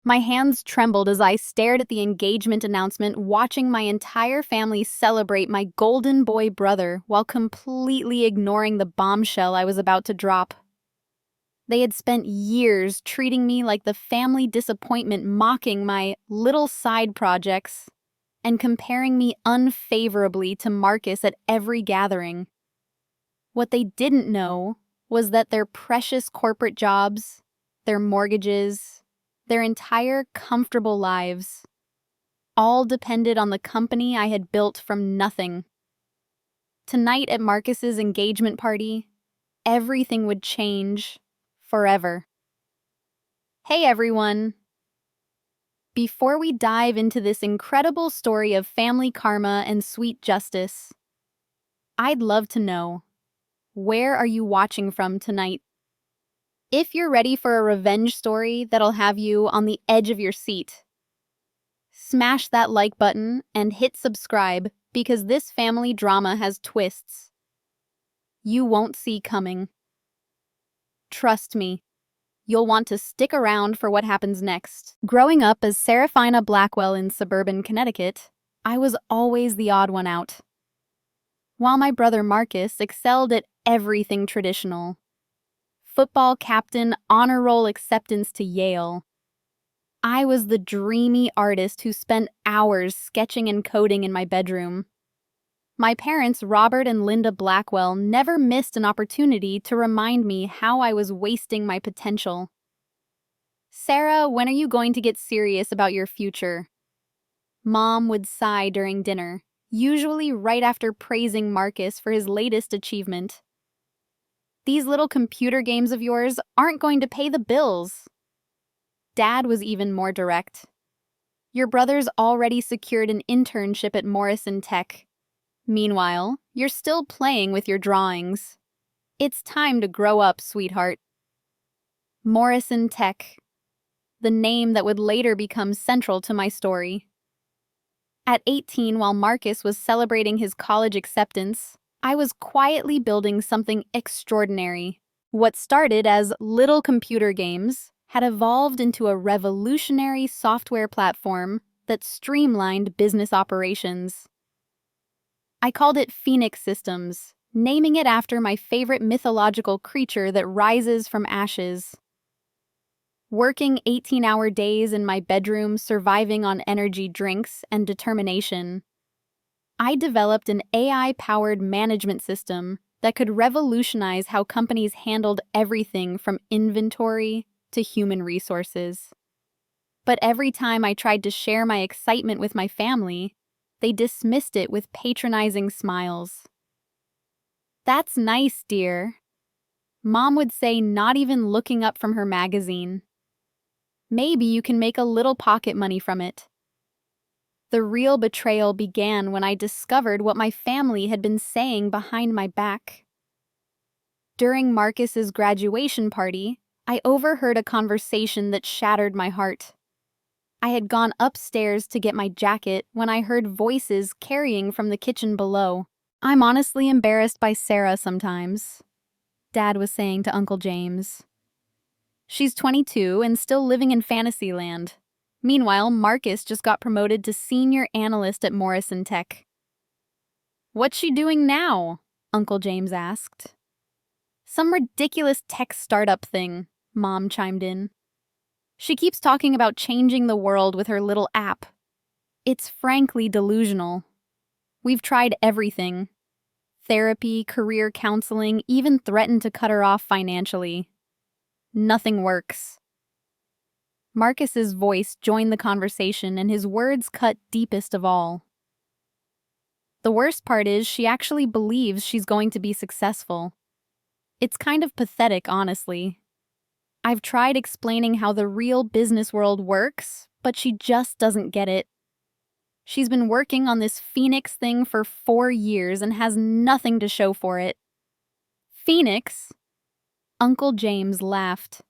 My hands trembled as I stared at the engagement announcement, watching my entire family celebrate my golden boy brother while completely ignoring the bombshell I was about to drop. They had spent years treating me like the family disappointment, mocking my little side projects and comparing me unfavorably to Marcus at every gathering. What they didn't know was that their precious corporate jobs, their mortgages, their entire comfortable lives, all depended on the company I had built from nothing. Tonight at Marcus's engagement party, everything would change forever. Hey everyone! Before we dive into this incredible story of family karma and sweet justice, I'd love to know, where are you watching from tonight? If you're ready for a revenge story that'll have you on the edge of your seat, smash that like button and hit subscribe because this family drama has twists you won't see coming. Trust me, you'll want to stick around for what happens next. Growing up as Seraphina Blackwell in suburban Connecticut, I was always the odd one out. While my brother Marcus excelled at everything traditional, football captain, honor roll acceptance to Yale, I was the dreamy artist who spent hours sketching and coding in my bedroom. My parents, Robert and Linda Blackwell, never missed an opportunity to remind me how I was wasting my potential. "Sarah, when are you going to get serious about your future?" Mom would sigh during dinner, usually right after praising Marcus for his latest achievement. "These little computer games of yours aren't going to pay the bills." Dad was even more direct. "Your brother's already secured an internship at Morrison Tech. Meanwhile, you're still playing with your drawings. It's time to grow up, sweetheart." Morrison Tech, the name that would later become central to my story. At 18, while Marcus was celebrating his college acceptance, I was quietly building something extraordinary. What started as little computer games had evolved into a revolutionary software platform that streamlined business operations. I called it Phoenix Systems, naming it after my favorite mythological creature that rises from ashes. Working 18-hour days in my bedroom, surviving on energy drinks and determination, I developed an AI-powered management system that could revolutionize how companies handled everything from inventory to human resources. But every time I tried to share my excitement with my family, they dismissed it with patronizing smiles. "That's nice, dear," Mom would say, not even looking up from her magazine. "Maybe you can make a little pocket money from it." The real betrayal began when I discovered what my family had been saying behind my back. During Marcus's graduation party, I overheard a conversation that shattered my heart. I had gone upstairs to get my jacket when I heard voices carrying from the kitchen below. "I'm honestly embarrassed by Sarah sometimes," Dad was saying to Uncle James. "She's 22 and still living in Fantasyland. Meanwhile, Marcus just got promoted to senior analyst at Morrison Tech." "What's she doing now?" Uncle James asked. "Some ridiculous tech startup thing," Mom chimed in. "She keeps talking about changing the world with her little app. It's frankly delusional. We've tried everything. Therapy, career counseling, even threatened to cut her off financially. Nothing works." Marcus's voice joined the conversation and his words cut deepest of all. "The worst part is she actually believes she's going to be successful. It's kind of pathetic, honestly. I've tried explaining how the real business world works, but she just doesn't get it. She's been working on this Phoenix thing for 4 years and has nothing to show for it." "Phoenix?" Uncle James laughed.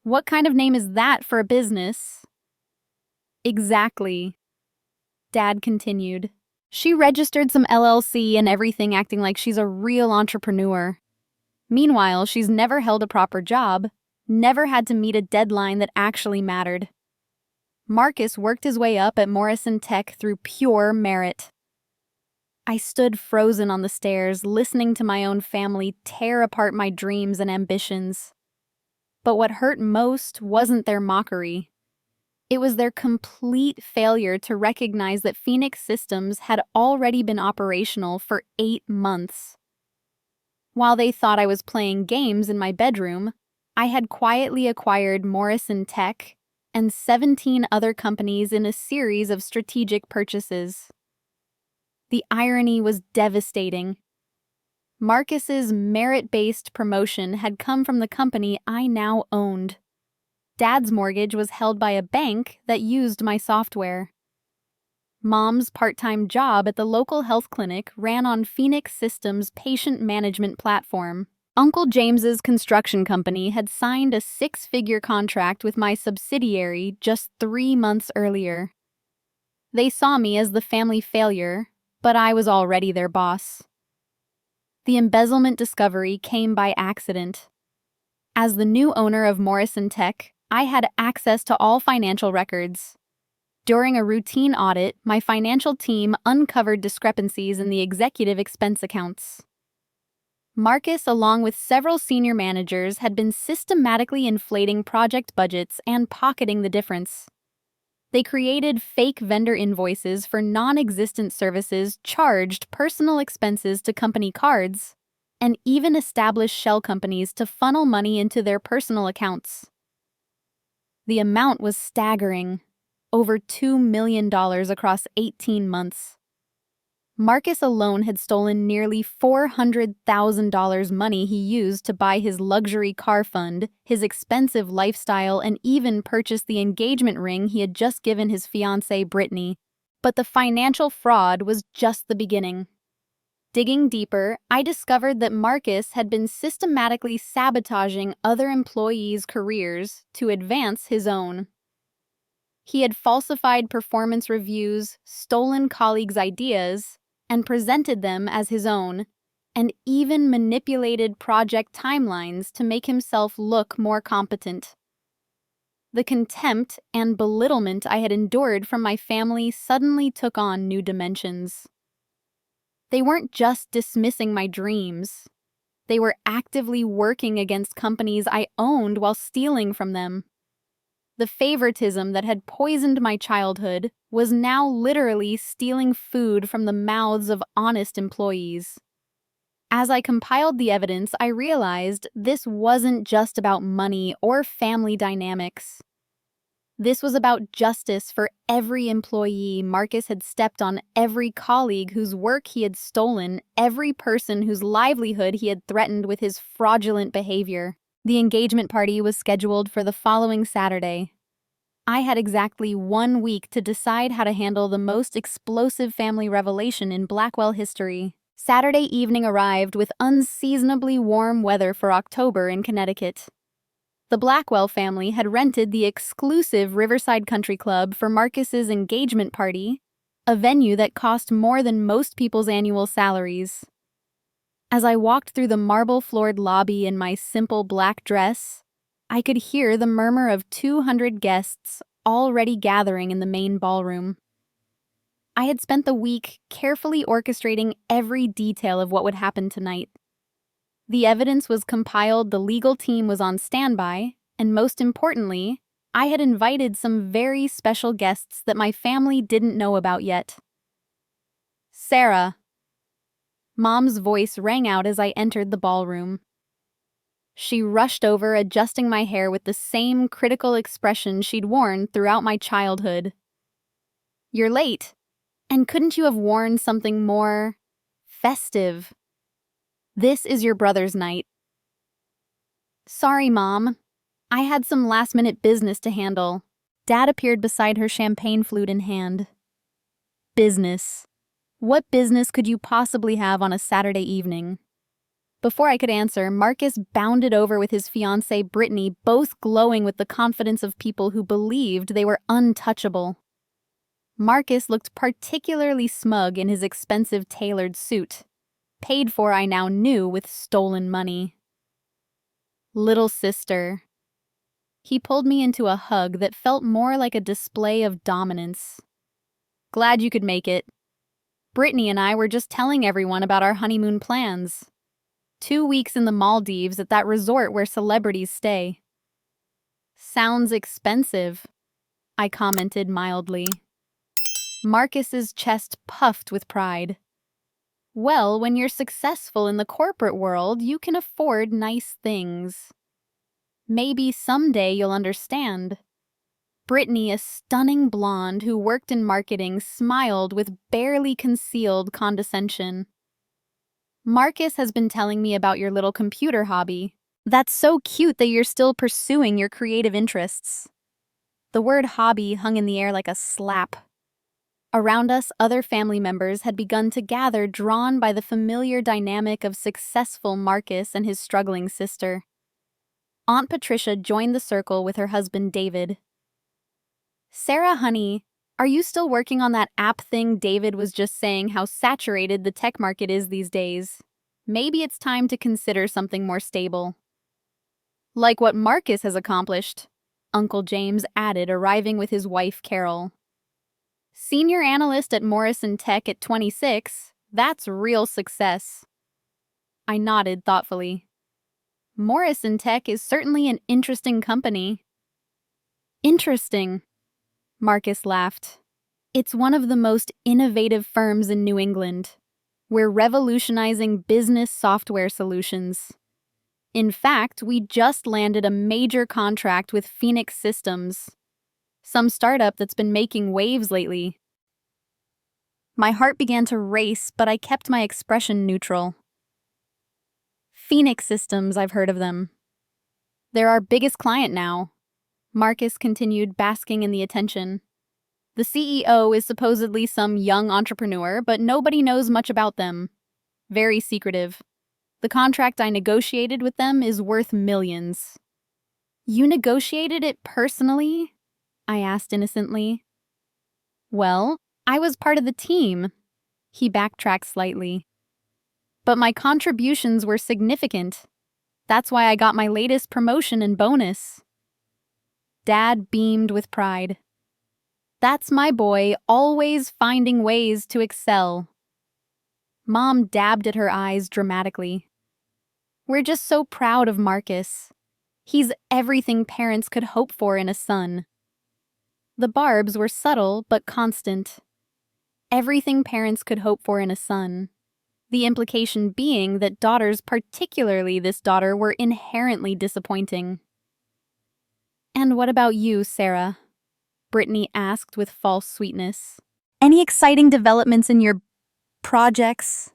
"What kind of name is that for a business?" "Exactly," Dad continued. "She registered some LLC and everything, acting like she's a real entrepreneur. Meanwhile, she's never held a proper job, never had to meet a deadline that actually mattered. Marcus worked his way up at Morrison Tech through pure merit. I stood frozen on the stairs, listening to my own family tear apart my dreams and ambitions. But what hurt most wasn't their mockery. It was their complete failure to recognize that Phoenix Systems had already been operational for 8 months. While they thought I was playing games in my bedroom, I had quietly acquired Morrison Tech and 17 other companies in a series of strategic purchases. The irony was devastating. Marcus's merit-based promotion had come from the company I now owned. Dad's mortgage was held by a bank that used my software. Mom's part-time job at the local health clinic ran on Phoenix Systems' patient management platform. Uncle James's construction company had signed a 6-figure contract with my subsidiary just 3 months earlier. They saw me as the family failure, but I was already their boss. The embezzlement discovery came by accident. As the new owner of Morrison Tech, I had access to all financial records. During a routine audit, my financial team uncovered discrepancies in the executive expense accounts. Marcus, along with several senior managers, had been systematically inflating project budgets and pocketing the difference. They created fake vendor invoices for non-existent services, charged personal expenses to company cards, and even established shell companies to funnel money into their personal accounts. The amount was staggering, over $2 million across 18 months. Marcus alone had stolen nearly $400,000 money he used to buy his luxury car fund, his expensive lifestyle, and even purchase the engagement ring he had just given his fiancée, Brittany. But the financial fraud was just the beginning. Digging deeper, I discovered that Marcus had been systematically sabotaging other employees' careers to advance his own. He had falsified performance reviews, stolen colleagues' ideas, and presented them as his own, and even manipulated project timelines to make himself look more competent. The contempt and belittlement I had endured from my family suddenly took on new dimensions. They weren't just dismissing my dreams. They were actively working against companies I owned while stealing from them. The favoritism that had poisoned my childhood was now literally stealing food from the mouths of honest employees. As I compiled the evidence, I realized this wasn't just about money or family dynamics. This was about justice for every employee Marcus had stepped on, every colleague whose work he had stolen, every person whose livelihood he had threatened with his fraudulent behavior. The engagement party was scheduled for the following Saturday. I had exactly 1 week to decide how to handle the most explosive family revelation in Blackwell history. Saturday evening arrived with unseasonably warm weather for October in Connecticut. The Blackwell family had rented the exclusive Riverside Country Club for Marcus's engagement party, a venue that cost more than most people's annual salaries. As I walked through the marble-floored lobby in my simple black dress, I could hear the murmur of 200 guests already gathering in the main ballroom. I had spent the week carefully orchestrating every detail of what would happen tonight. The evidence was compiled, the legal team was on standby, and most importantly, I had invited some very special guests that my family didn't know about yet. Sarah. Mom's voice rang out as I entered the ballroom. She rushed over, adjusting my hair with the same critical expression she'd worn throughout my childhood. "You're late. And couldn't you have worn something more festive? This is your brother's night." "Sorry, Mom. I had some last-minute business to handle." Dad appeared beside her, champagne flute in hand. Business. What business could you possibly have on a Saturday evening? Before I could answer, Marcus bounded over with his fiancée, Brittany, both glowing with the confidence of people who believed they were untouchable. Marcus looked particularly smug in his expensive tailored suit, paid for, I now knew, with stolen money. Little sister. He pulled me into a hug that felt more like a display of dominance. Glad you could make it. Brittany and I were just telling everyone about our honeymoon plans. 2 weeks in the Maldives at that resort where celebrities stay. Sounds expensive, I commented mildly. Marcus's chest puffed with pride. Well, when you're successful in the corporate world, you can afford nice things. Maybe someday you'll understand. Brittany, a stunning blonde who worked in marketing, smiled with barely concealed condescension. Marcus has been telling me about your little computer hobby. That's so cute that you're still pursuing your creative interests. The word hobby hung in the air like a slap. Around us, other family members had begun to gather, drawn by the familiar dynamic of successful Marcus and his struggling sister. Aunt Patricia joined the circle with her husband David. Sarah, honey, are you still working on that app thing David was just saying how saturated the tech market is these days? Maybe it's time to consider something more stable. Like what Marcus has accomplished, Uncle James added, arriving with his wife Carol. Senior analyst at Morrison Tech at 26, that's real success. I nodded thoughtfully. Morrison Tech is certainly an interesting company. Interesting, Marcus laughed. It's one of the most innovative firms in New England. We're revolutionizing business software solutions. In fact, we just landed a major contract with Phoenix Systems, some startup that's been making waves lately. My heart began to race, but I kept my expression neutral. Phoenix Systems, I've heard of them. They're our biggest client now. Marcus continued, basking in the attention. The CEO is supposedly some young entrepreneur, but nobody knows much about them. Very secretive. The contract I negotiated with them is worth millions. You negotiated it personally? I asked innocently. Well, I was part of the team. He backtracked slightly. But my contributions were significant. That's why I got my latest promotion and bonus. Dad beamed with pride. That's my boy, always finding ways to excel. Mom dabbed at her eyes dramatically. We're just so proud of Marcus. He's everything parents could hope for in a son. The barbs were subtle but constant. Everything parents could hope for in a son. The implication being that daughters, particularly this daughter, were inherently disappointing. And what about you, Sarah? Brittany asked with false sweetness. Any exciting developments in your projects?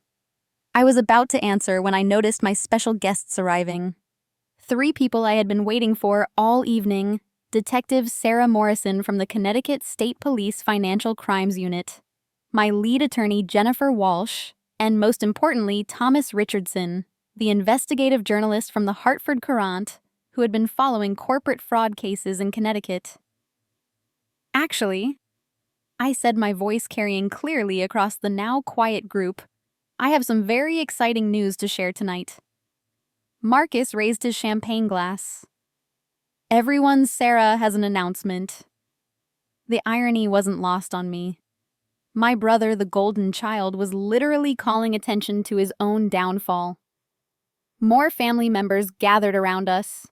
I was about to answer when I noticed my special guests arriving. 3 people I had been waiting for all evening. Detective Sarah Morrison from the Connecticut State Police Financial Crimes Unit, my lead attorney Jennifer Walsh, and most importantly Thomas Richardson, the investigative journalist from the Hartford Courant, who had been following corporate fraud cases in Connecticut. Actually, I said, my voice carrying clearly across the now quiet group, I have some very exciting news to share tonight. Marcus raised his champagne glass. Everyone, Sarah has an announcement. The irony wasn't lost on me. My brother, the golden child, was literally calling attention to his own downfall. More family members gathered around us.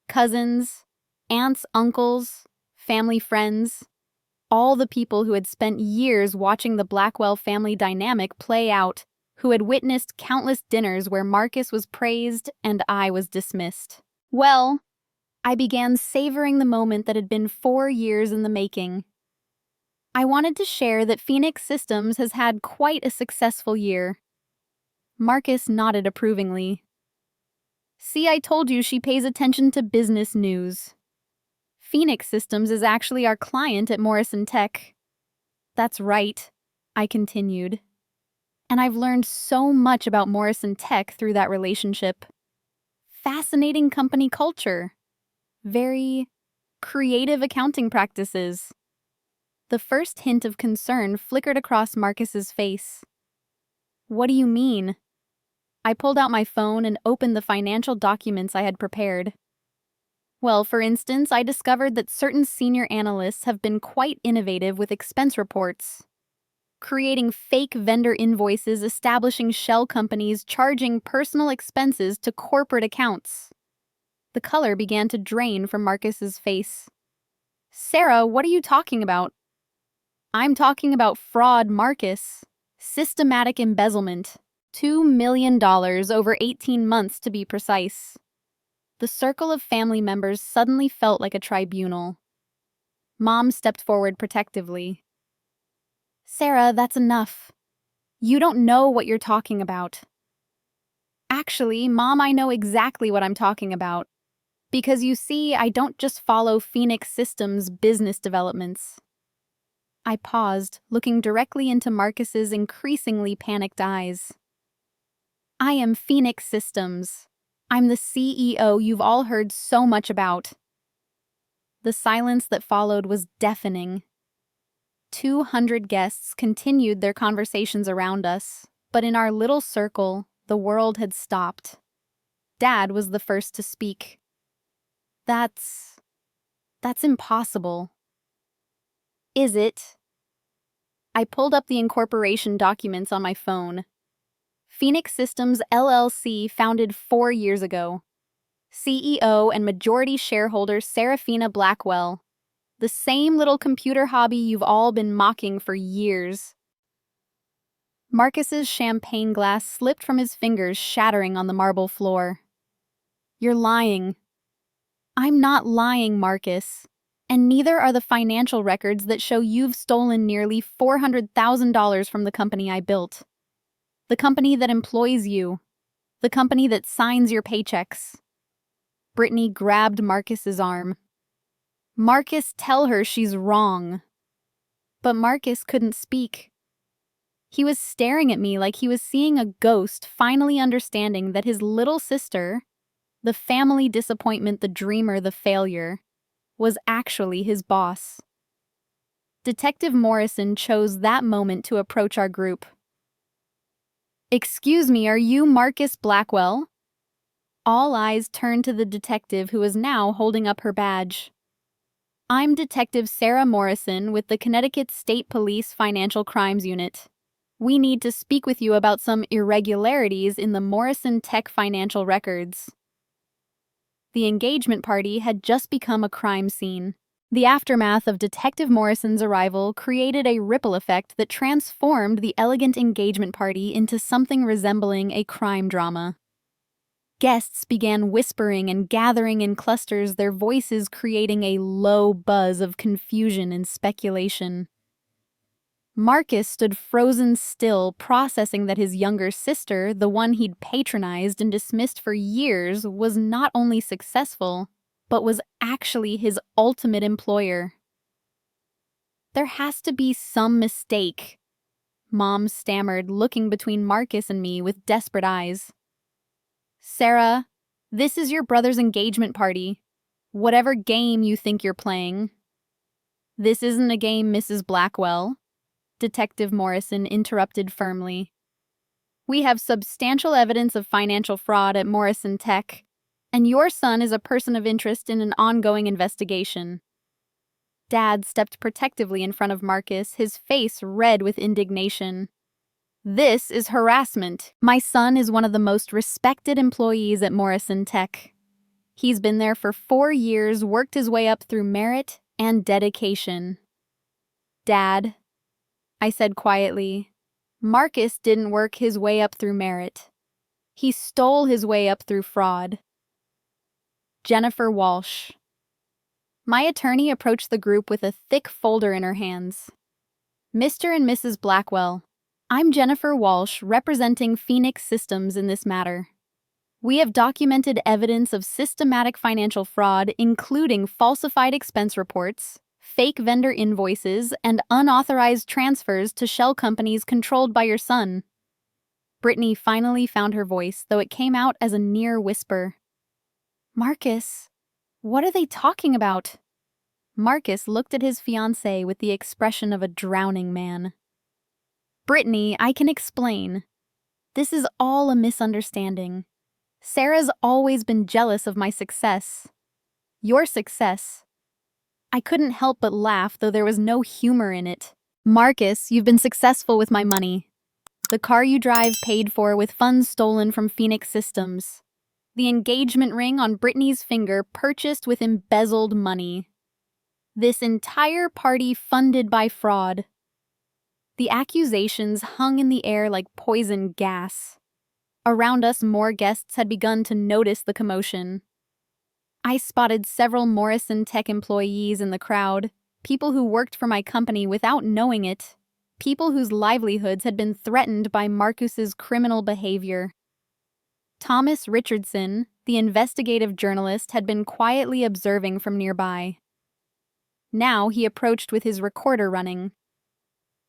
Cousins, aunts, uncles, family friends, all the people who had spent years watching the Blackwell family dynamic play out, who had witnessed countless dinners where Marcus was praised and I was dismissed. Well, I began savoring the moment that had been 4 years in the making. I wanted to share that Phoenix Systems has had quite a successful year. Marcus nodded approvingly. See, I told you she pays attention to business news. Phoenix Systems is actually our client at Morrison Tech. That's right, I continued. And I've learned so much about Morrison Tech through that relationship. Fascinating company culture. Very creative accounting practices. The first hint of concern flickered across Marcus's face. What do you mean? I pulled out my phone and opened the financial documents I had prepared. Well, for instance, I discovered that certain senior analysts have been quite innovative with expense reports, creating fake vendor invoices, establishing shell companies, charging personal expenses to corporate accounts. The color began to drain from Marcus's face. Sarah, what are you talking about? I'm talking about fraud, Marcus. Systematic embezzlement. $2 million over 18 months to be precise. The circle of family members suddenly felt like a tribunal. Mom stepped forward protectively. Sarah, that's enough. You don't know what you're talking about. Actually, Mom, I know exactly what I'm talking about. Because you see, I don't just follow Phoenix Systems' business developments. I paused, looking directly into Marcus's increasingly panicked eyes. I am Phoenix Systems. I'm the CEO you've all heard so much about. The silence that followed was deafening. 200 guests continued their conversations around us, but in our little circle, the world had stopped. Dad was the first to speak. That's impossible. Is it? I pulled up the incorporation documents on my phone. Phoenix Systems LLC founded 4 years ago. CEO and majority shareholder Seraphina Blackwell. The same little computer hobby you've all been mocking for years. Marcus's champagne glass slipped from his fingers, shattering on the marble floor. You're lying. I'm not lying, Marcus. And neither are the financial records that show you've stolen nearly $400,000 from the company I built. The company that employs you. The company that signs your paychecks. Brittany grabbed Marcus's arm. Marcus, tell her she's wrong. But Marcus couldn't speak. He was staring at me like he was seeing a ghost, finally understanding that his little sister, the family disappointment, the dreamer, the failure, was actually his boss. Detective Morrison chose that moment to approach our group. Excuse me, are you Marcus Blackwell? All eyes turned to the detective who was now holding up her badge. I'm Detective Sarah Morrison with the Connecticut State Police Financial Crimes Unit. We need to speak with you about some irregularities in the Morrison Tech financial records. The engagement party had just become a crime scene. The aftermath of Detective Morrison's arrival created a ripple effect that transformed the elegant engagement party into something resembling a crime drama. Guests began whispering and gathering in clusters, their voices creating a low buzz of confusion and speculation. Marcus stood frozen still, processing that his younger sister, the one he'd patronized and dismissed for years, was not only successful, but was actually his ultimate employer. There has to be some mistake, Mom stammered, looking between Marcus and me with desperate eyes. Sarah, this is your brother's engagement party. Whatever game you think you're playing. This isn't a game, Mrs. Blackwell, Detective Morrison interrupted firmly. We have substantial evidence of financial fraud at Morrison Tech, and your son is a person of interest in an ongoing investigation. Dad stepped protectively in front of Marcus, his face red with indignation. This is harassment. My son is one of the most respected employees at Morrison Tech. He's been there for 4 years, worked his way up through merit and dedication. Dad, I said quietly, Marcus didn't work his way up through merit. He stole his way up through fraud. Jennifer Walsh. My attorney approached the group with a thick folder in her hands. Mr. and Mrs. Blackwell, I'm Jennifer Walsh, representing Phoenix Systems in this matter. We have documented evidence of systematic financial fraud, including falsified expense reports, fake vendor invoices, and unauthorized transfers to shell companies controlled by your son. Brittany finally found her voice, though it came out as a near whisper. Marcus, what are they talking about? Marcus looked at his fiancée with the expression of a drowning man. Brittany, I can explain. This is all a misunderstanding. Sarah's always been jealous of my success. Your success. I couldn't help but laugh, though there was no humor in it. Marcus, you've been successful with my money. The car you drive paid for with funds stolen from Phoenix Systems. The engagement ring on Brittany's finger purchased with embezzled money. This entire party funded by fraud. The accusations hung in the air like poison gas. Around us, more guests had begun to notice the commotion. I spotted several Morrison Tech employees in the crowd, people who worked for my company without knowing it, people whose livelihoods had been threatened by Marcus's criminal behavior. Thomas Richardson, the investigative journalist, had been quietly observing from nearby. Now he approached with his recorder running.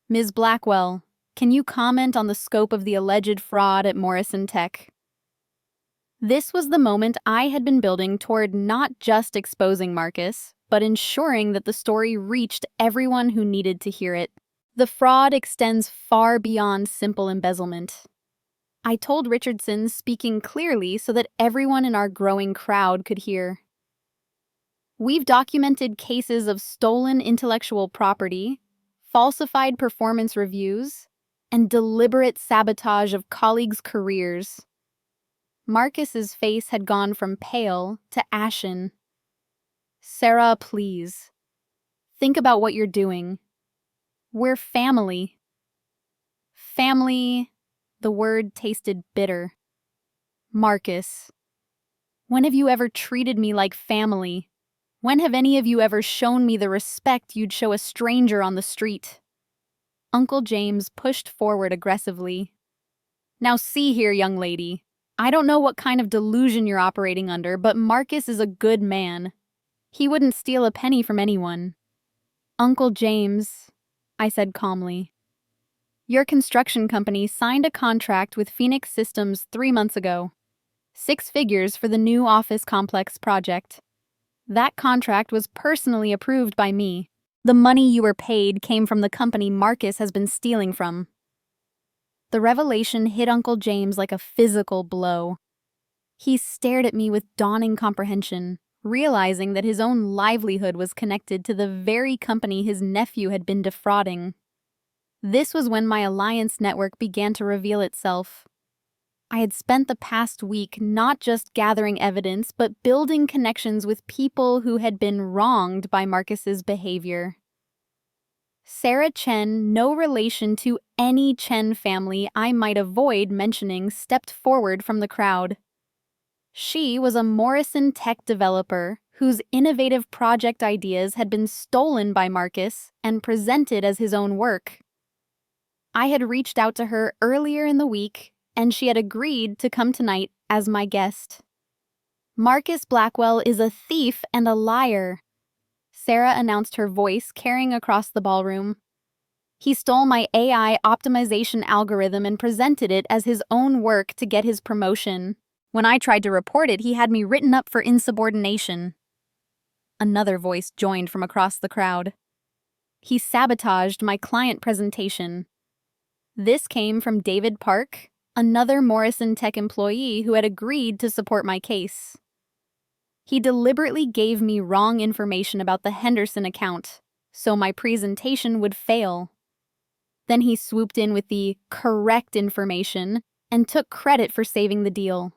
Ms. Blackwell, can you comment on the scope of the alleged fraud at Morrison Tech? This was the moment I had been building toward, not just exposing Marcus, but ensuring that the story reached everyone who needed to hear it. The fraud extends far beyond simple embezzlement. I told Richardson, speaking clearly so that everyone in our growing crowd could hear. We've documented cases of stolen intellectual property, falsified performance reviews, and deliberate sabotage of colleagues' careers. Marcus's face had gone from pale to ashen. Sarah, please. Think about what you're doing. We're family. Family, the word tasted bitter. Marcus, when have you ever treated me like family? When have any of you ever shown me the respect you'd show a stranger on the street? Uncle James pushed forward aggressively. Now see here, young lady. I don't know what kind of delusion you're operating under, but Marcus is a good man. He wouldn't steal a penny from anyone. Uncle James, I said calmly, your construction company signed a contract with Phoenix Systems 3 months ago. 6 figures for the new office complex project. That contract was personally approved by me. The money you were paid came from the company Marcus has been stealing from. The revelation hit Uncle James like a physical blow. He stared at me with dawning comprehension, realizing that his own livelihood was connected to the very company his nephew had been defrauding. This was when my alliance network began to reveal itself. I had spent the past week not just gathering evidence, but building connections with people who had been wronged by Marcus's behavior. Sarah Chen, no relation to any Chen family I might avoid mentioning, stepped forward from the crowd. She was a Morrison Tech developer whose innovative project ideas had been stolen by Marcus and presented as his own work. I had reached out to her earlier in the week, and she had agreed to come tonight as my guest. Marcus Blackwell is a thief and a liar, Sarah announced, her voice carrying across the ballroom. He stole my AI optimization algorithm and presented it as his own work to get his promotion. When I tried to report it, he had me written up for insubordination. Another voice joined from across the crowd. He sabotaged my client presentation. This came from David Park, another Morrison Tech employee who had agreed to support my case. He deliberately gave me wrong information about the Henderson account, so my presentation would fail. Then he swooped in with the correct information and took credit for saving the deal.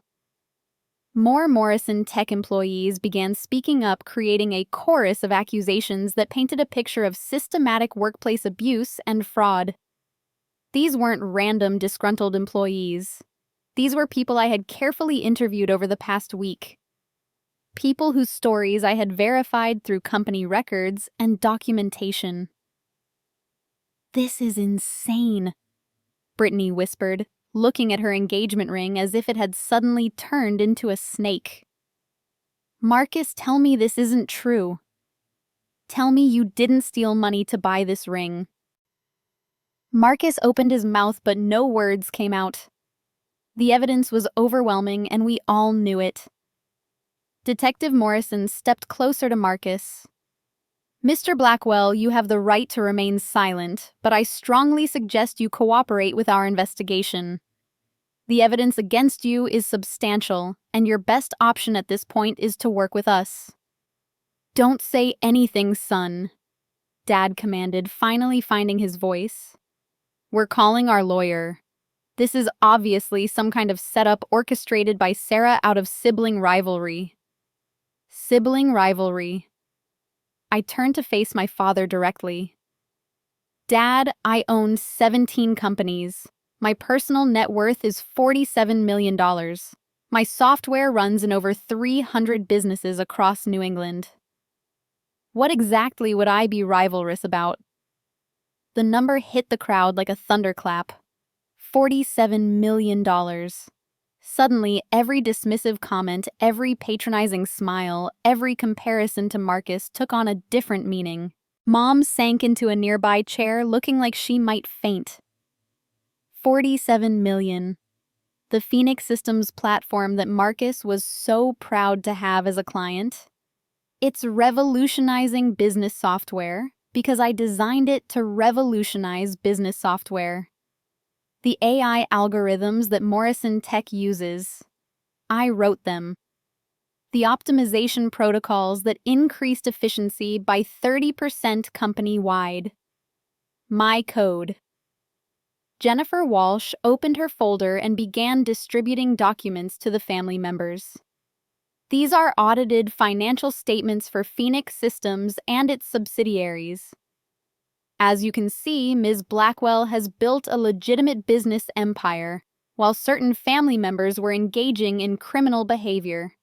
More Morrison Tech employees began speaking up, creating a chorus of accusations that painted a picture of systematic workplace abuse and fraud. These weren't random disgruntled employees. These were people I had carefully interviewed over the past week. People whose stories I had verified through company records and documentation. This is insane, Brittany whispered, looking at her engagement ring as if it had suddenly turned into a snake. Marcus, tell me this isn't true. Tell me you didn't steal money to buy this ring. Marcus opened his mouth, but no words came out. The evidence was overwhelming, and we all knew it. Detective Morrison stepped closer to Marcus. Mr. Blackwell, you have the right to remain silent, but I strongly suggest you cooperate with our investigation. The evidence against you is substantial, and your best option at this point is to work with us. Don't say anything, son, Dad commanded, finally finding his voice. We're calling our lawyer. This is obviously some kind of setup orchestrated by Sarah out of sibling rivalry. Sibling rivalry. I turned to face my father directly. Dad, I own 17 companies. My personal net worth is $47 million. My software runs in over 300 businesses across New England. What exactly would I be rivalrous about? The number hit the crowd like a thunderclap. $47 million. Suddenly, every dismissive comment, every patronizing smile, every comparison to Marcus took on a different meaning. Mom sank into a nearby chair, looking like she might faint. 47 million. The Phoenix Systems platform that Marcus was so proud to have as a client. It's revolutionizing business software because I designed it to revolutionize business software. The AI algorithms that Morrison Tech uses, I wrote them. The optimization protocols that increased efficiency by 30% company-wide. My code. Jennifer Walsh opened her folder and began distributing documents to the family members. These are audited financial statements for Phoenix Systems and its subsidiaries. As you can see, Ms. Blackwell has built a legitimate business empire, while certain family members were engaging in criminal behavior.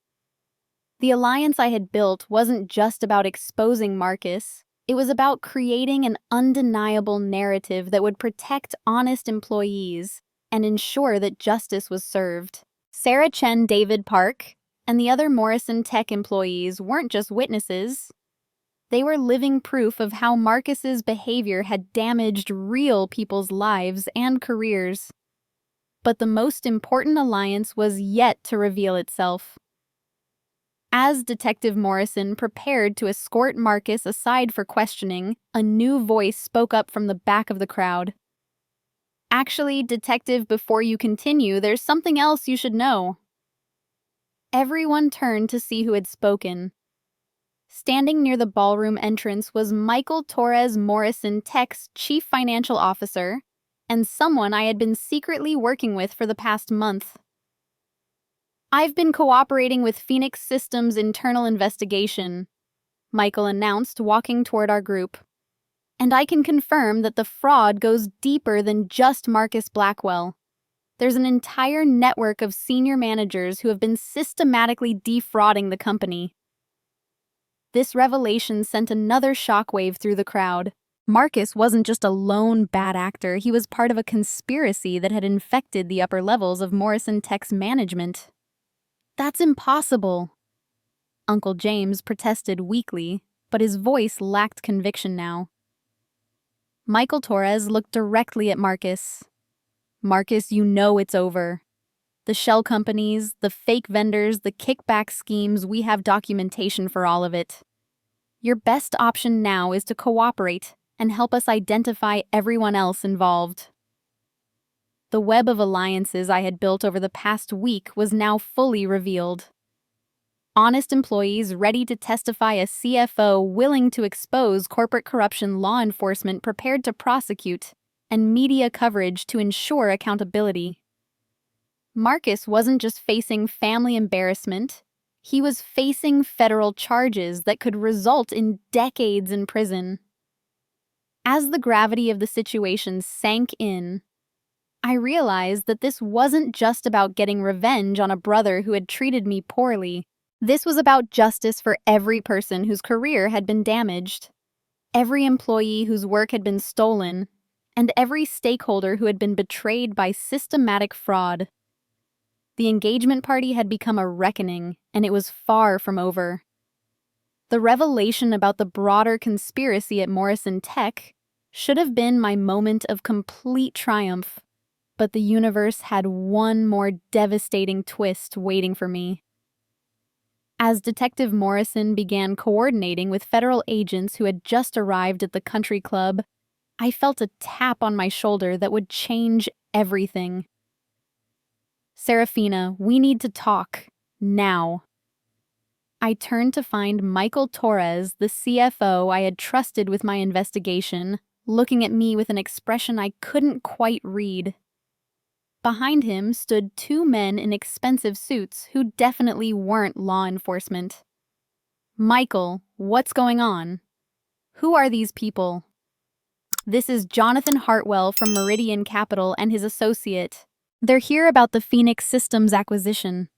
The alliance I had built wasn't just about exposing Marcus, it was about creating an undeniable narrative that would protect honest employees and ensure that justice was served. Sarah Chen David Park and the other Morrison Tech employees weren't just witnesses. They were living proof of how Marcus's behavior had damaged real people's lives and careers. But the most important alliance was yet to reveal itself. As Detective Morrison prepared to escort Marcus aside for questioning, a new voice spoke up from the back of the crowd. Actually, Detective, before you continue, there's something else you should know. Everyone turned to see who had spoken. Standing near the ballroom entrance was Michael Torres Morrison Tech's chief financial officer, and someone I had been secretly working with for the past month. I've been cooperating with Phoenix Systems' internal investigation, Michael announced, walking toward our group. And I can confirm that the fraud goes deeper than just Marcus Blackwell. There's an entire network of senior managers who have been systematically defrauding the company. This revelation sent another shockwave through the crowd. Marcus wasn't just a lone bad actor, he was part of a conspiracy that had infected the upper levels of Morrison Tech's management. That's impossible. Uncle James protested weakly, but his voice lacked conviction now. Michael Torres looked directly at Marcus. Marcus, you know it's over. The shell companies, the fake vendors, the kickback schemes, we have documentation for all of it. Your best option now is to cooperate and help us identify everyone else involved. The web of alliances I had built over the past week was now fully revealed. Honest employees ready to testify, a CFO willing to expose corporate corruption, law enforcement prepared to prosecute, and media coverage to ensure accountability. Marcus wasn't just facing family embarrassment, he was facing federal charges that could result in decades in prison. As the gravity of the situation sank in, I realized that this wasn't just about getting revenge on a brother who had treated me poorly. This was about justice for every person whose career had been damaged, every employee whose work had been stolen, and every stakeholder who had been betrayed by systematic fraud. The engagement party had become a reckoning, and it was far from over. The revelation about the broader conspiracy at Morrison Tech should have been my moment of complete triumph, but the universe had one more devastating twist waiting for me. As Detective Morrison began coordinating with federal agents who had just arrived at the country club, I felt a tap on my shoulder that would change everything. Seraphina, we need to talk. Now. I turned to find Michael Torres, the CFO I had trusted with my investigation, looking at me with an expression I couldn't quite read. Behind him stood two men in expensive suits who definitely weren't law enforcement. Michael, what's going on? Who are these people? This is Jonathan Hartwell from Meridian Capital and his associate. They're here about the Phoenix Systems acquisition.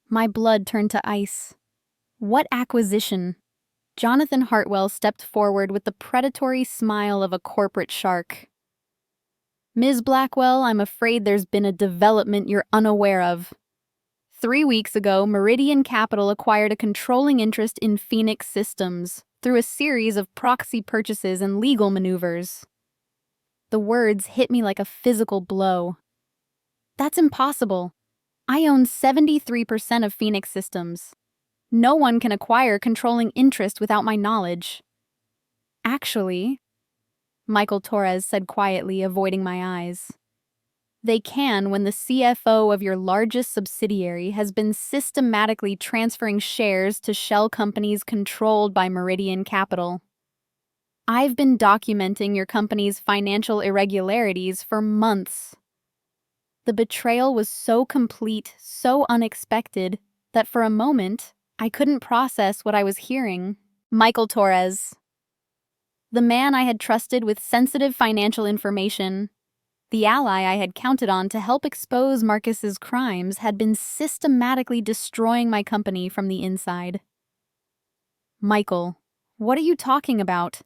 My blood turned to ice. What acquisition? Jonathan Hartwell stepped forward with the predatory smile of a corporate shark. Ms. Blackwell, I'm afraid there's been a development you're unaware of. 3 weeks ago, Meridian Capital acquired a controlling interest in Phoenix Systems through a series of proxy purchases and legal maneuvers. The words hit me like a physical blow. That's impossible. I own 73% of Phoenix Systems. No one can acquire controlling interest without my knowledge. Actually, Michael Torres said quietly, avoiding my eyes. They can when the CFO of your largest subsidiary has been systematically transferring shares to shell companies controlled by Meridian Capital. I've been documenting your company's financial irregularities for months. The betrayal was so complete, so unexpected, that for a moment, I couldn't process what I was hearing. Michael Torres, the man I had trusted with sensitive financial information, the ally I had counted on to help expose Marcus's crimes, had been systematically destroying my company from the inside. Michael, what are you talking about?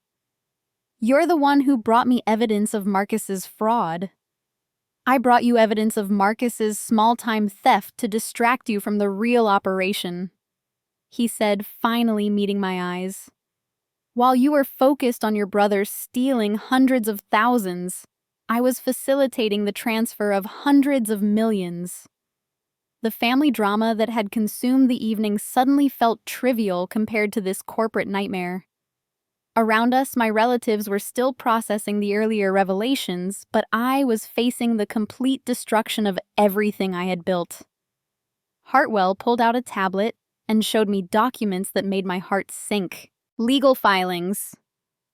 You're the one who brought me evidence of Marcus's fraud. I brought you evidence of Marcus's small-time theft to distract you from the real operation, he said, finally meeting my eyes. While you were focused on your brother stealing hundreds of thousands, I was facilitating the transfer of hundreds of millions. The family drama that had consumed the evening suddenly felt trivial compared to this corporate nightmare. Around us, my relatives were still processing the earlier revelations, but I was facing the complete destruction of everything I had built. Hartwell pulled out a tablet and showed me documents that made my heart sink. Legal filings,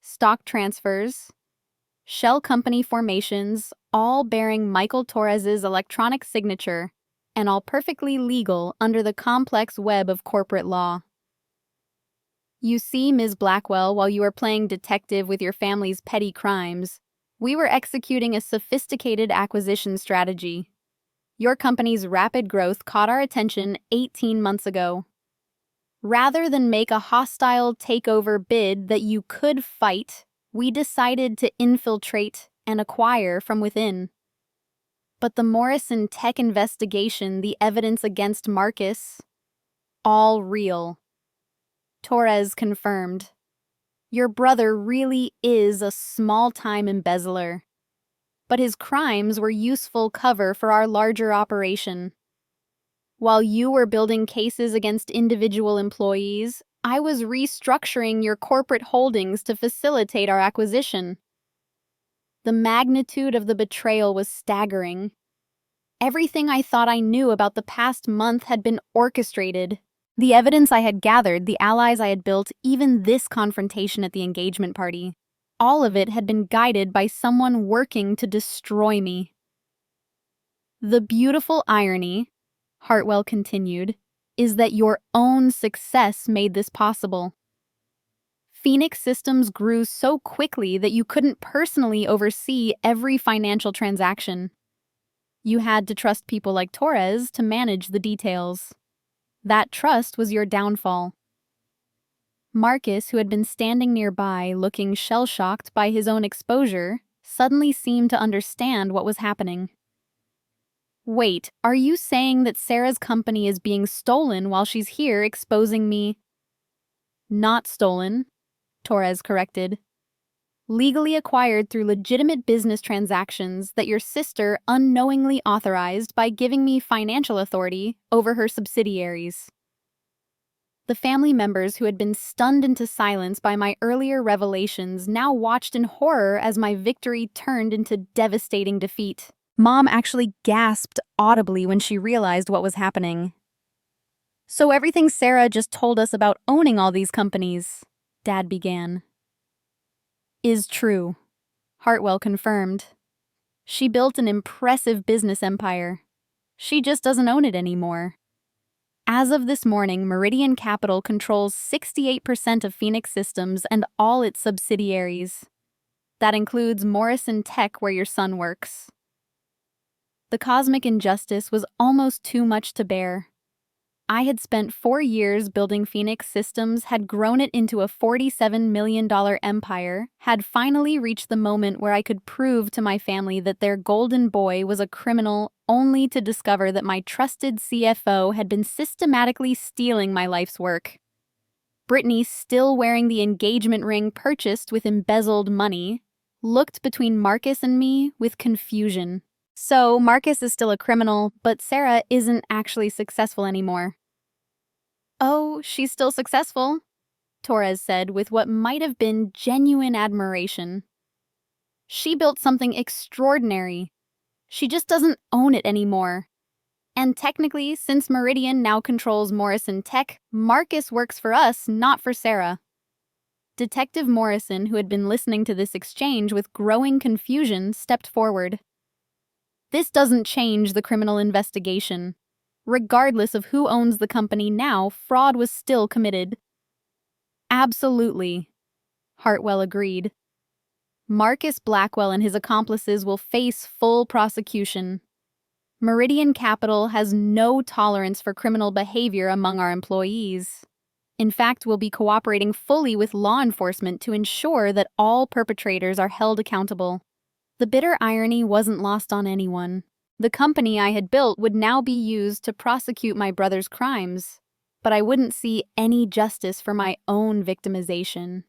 stock transfers, shell company formations, all bearing Michael Torres's electronic signature, and all perfectly legal under the complex web of corporate law. You see, Ms. Blackwell, while you were playing detective with your family's petty crimes, we were executing a sophisticated acquisition strategy. Your company's rapid growth caught our attention 18 months ago. Rather than make a hostile takeover bid that you could fight, we decided to infiltrate and acquire from within. But the Morrison Tech investigation, the evidence against Marcus, all real. Torres confirmed. Your brother really is a small-time embezzler. But his crimes were useful cover for our larger operation. While you were building cases against individual employees, I was restructuring your corporate holdings to facilitate our acquisition. The magnitude of the betrayal was staggering. Everything I thought I knew about the past month had been orchestrated. The evidence I had gathered, the allies I had built, even this confrontation at the engagement party, all of it had been guided by someone working to destroy me. The beautiful irony, Hartwell continued, is that your own success made this possible. Phoenix Systems grew so quickly that you couldn't personally oversee every financial transaction. You had to trust people like Torres to manage the details. That trust was your downfall. Marcus, who had been standing nearby looking shell-shocked by his own exposure, suddenly seemed to understand what was happening. Wait, are you saying that Sarah's company is being stolen while she's here exposing me? Not stolen, Torres corrected. Legally acquired through legitimate business transactions that your sister unknowingly authorized by giving me financial authority over her subsidiaries. The family members who had been stunned into silence by my earlier revelations now watched in horror as my victory turned into devastating defeat. Mom actually gasped audibly when she realized what was happening. So everything Sarah just told us about owning all these companies, Dad began, is true, Hartwell confirmed. She built an impressive business empire. She just doesn't own it anymore. As of this morning, Meridian Capital controls 68% of Phoenix Systems and all its subsidiaries. That includes Morrison Tech, where your son works. The cosmic injustice was almost too much to bear. I had spent 4 years building Phoenix Systems, had grown it into a $47 million empire, had finally reached the moment where I could prove to my family that their golden boy was a criminal, only to discover that my trusted CFO had been systematically stealing my life's work. Brittany, still wearing the engagement ring purchased with embezzled money, looked between Marcus and me with confusion. So, Marcus is still a criminal, but Sarah isn't actually successful anymore. Oh, she's still successful, Torres said with what might have been genuine admiration. She built something extraordinary. She just doesn't own it anymore. And technically, since Meridian now controls Morrison Tech, Marcus works for us, not for Sarah. Detective Morrison, who had been listening to this exchange with growing confusion, stepped forward. This doesn't change the criminal investigation. Regardless of who owns the company now, fraud was still committed. Absolutely, Hartwell agreed. Marcus Blackwell and his accomplices will face full prosecution. Meridian Capital has no tolerance for criminal behavior among our employees. In fact, we'll be cooperating fully with law enforcement to ensure that all perpetrators are held accountable. The bitter irony wasn't lost on anyone. The company I had built would now be used to prosecute my brother's crimes, but I wouldn't see any justice for my own victimization.